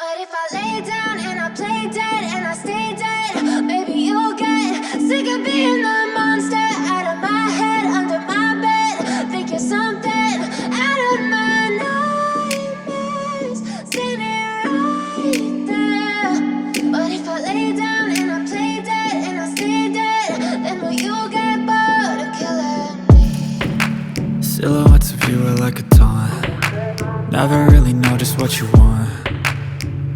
But if I lay down and I play dead and I stay dead, maybe you'll get sick of being the monster out of my head, under my bed. Think you're something out of my nightmares, standing right there. But if I lay down and I play dead and I stay dead, then will you get bored of killing me? Silhouettes of you are like a taunt. Never really know just what you want.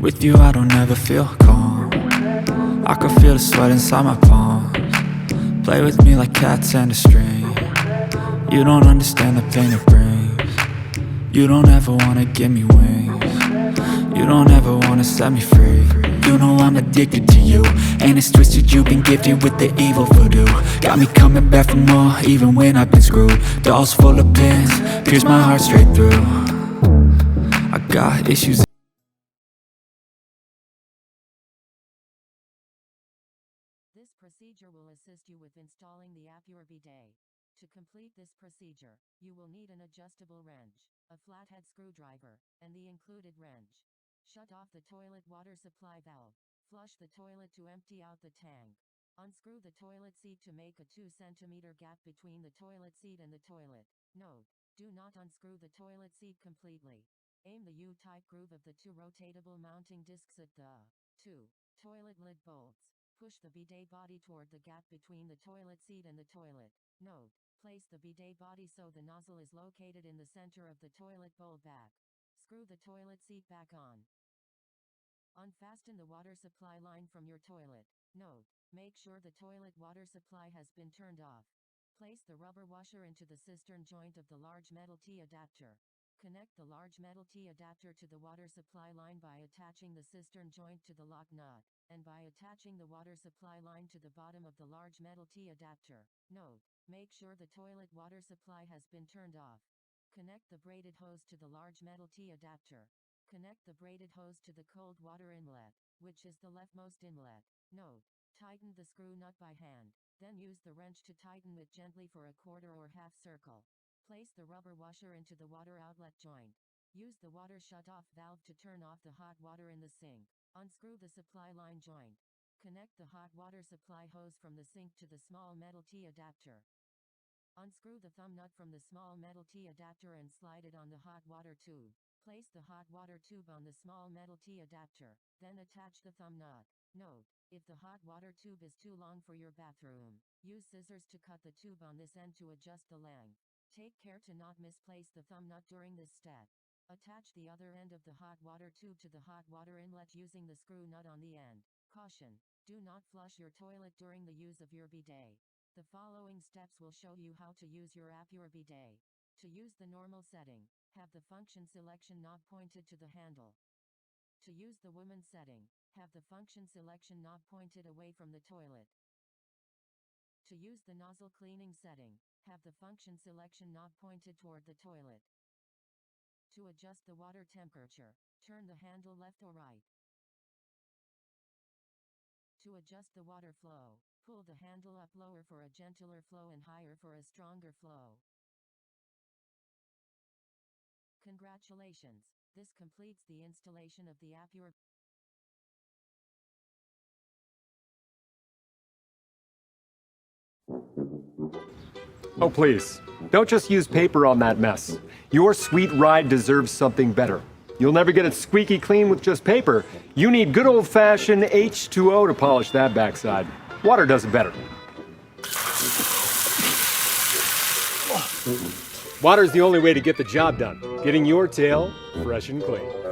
With you I don't ever feel calm. I can feel the sweat inside my palms. Play with me like cats and a string. You don't understand the pain it brings. You don't ever wanna give me wings. You don't ever wanna set me free. You know I'm addicted to you, and it's twisted, you've been gifted with the evil voodoo. Got me coming back for more, even when I've been screwed. Dolls full of pins, pierce my heart straight through. I got issues. This procedure will assist you with installing the Bidet. To complete this procedure, you will need an adjustable wrench, a flathead screwdriver, and the included wrench. Shut off the toilet water supply valve. Flush the toilet to empty out the tank. Unscrew the toilet seat to make a 2 cm gap between the toilet seat and the toilet. Note: do not unscrew the toilet seat completely. Aim the U-type groove of the 2 rotatable mounting discs at the 2 toilet lid bolts. Push the bidet body toward the gap between the toilet seat and the toilet. Note: place the bidet body so the nozzle is located in the center of the toilet bowl back. Screw the toilet seat back on. Unfasten the water supply line from your toilet. Note: make sure the toilet water supply has been turned off. Place the rubber washer into the cistern joint of the large metal T-adapter. Connect the large metal T-adapter to the water supply line by attaching the cistern joint to the lock nut, and by attaching the water supply line to the bottom of the large metal T-adapter. Note: make sure the toilet water supply has been turned off. Connect the braided hose to the large metal T-adapter. Connect the braided hose to the cold water inlet, which is the leftmost inlet. Note: tighten the screw nut by hand, then use the wrench to tighten it gently for a quarter or half circle. Place the rubber washer into the water outlet joint. Use the water shut-off valve to turn off the hot water in the sink. Unscrew the supply line joint. Connect the hot water supply hose from the sink to the small metal T-adapter. Unscrew the thumb nut from the small metal T-adapter and slide it on the hot water tube. Place the hot water tube on the small metal T-adapter, then attach the thumb nut. Note: if the hot water tube is too long for your bathroom, use scissors to cut the tube on this end to adjust the length. Take care to not misplace the thumb nut during this step. Attach the other end of the hot water tube to the hot water inlet using the screw nut on the end. Caution: do not flush your toilet during the use of your bidet. The following steps will show you how to use your Bidet. To use the normal setting, have the function selection knob pointed to the handle. To use the woman setting, have the function selection knob pointed away from the toilet. To use the nozzle cleaning setting, have the function selection knob pointed toward the toilet. To adjust the water temperature, turn the handle left or right. To adjust the water flow, pull the handle up lower for a gentler flow and higher for a stronger flow. Congratulations! This completes the installation of the Bidet. Oh, please, don't just use paper on that mess. Your sweet ride deserves something better. You'll never get it squeaky clean with just paper. You need good old-fashioned H2O to polish that backside. Water does it better. Water's the only way to get the job done, getting your tail fresh and clean.